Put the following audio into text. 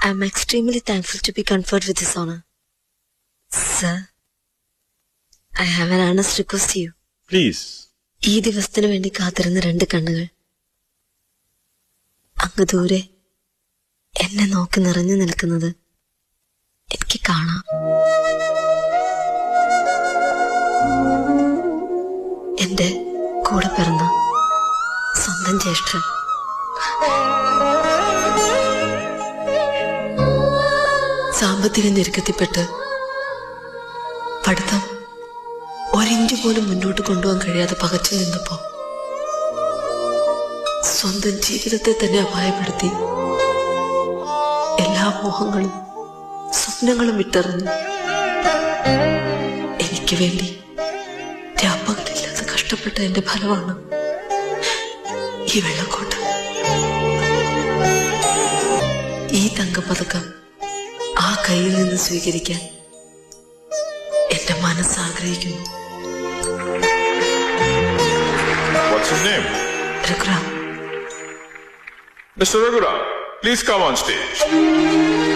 I'm extremely thankful to be conferred with this honor. Sir, I have an earnest request to you. Please. ഈ ദിവസത്തിന് വേണ്ടി കാത്തിരുന്ന രണ്ട് കണ്ണുകൾ അങ്ങ് ദൂരെ എന്നെ നോക്കി നിറഞ്ഞു നിൽക്കുന്നത് എനിക്ക് കാണാം. എന്റെ കൂടെ പിറന്ന സ്വന്തം ജ്യേഷ്ഠൻ. സാമ്പത്തിക ഞെരുക്കത്തിൽപ്പെട്ട് പഠിത്തം ഒരിഞ്ച് പോലും മുന്നോട്ട് കൊണ്ടുപോകാൻ കഴിയാതെ പകച്ചു നിന്നപ്പോ സ്വന്തം ജീവിതത്തെ തന്നെ അപായപ്പെടുത്തി എല്ലാ മോഹങ്ങളും സ്വപ്നങ്ങളും വിട്ടെറിഞ്ഞു എനിക്ക് വേണ്ടി രാപ്പകലില്ലാതെ കഷ്ടപ്പെട്ട എന്റെ ഫലമാണ് ഈ വെള്ളക്കോട്ട്. ഈ തങ്കപ്പതക്കം ആ കയ്യിൽ നിന്ന് സ്വീകരിക്കാൻ എന്റെ മനസ്സാഗ്രഹിക്കുന്നു. What's his name? Raghuram. Mr. Raghuram, please come on stage.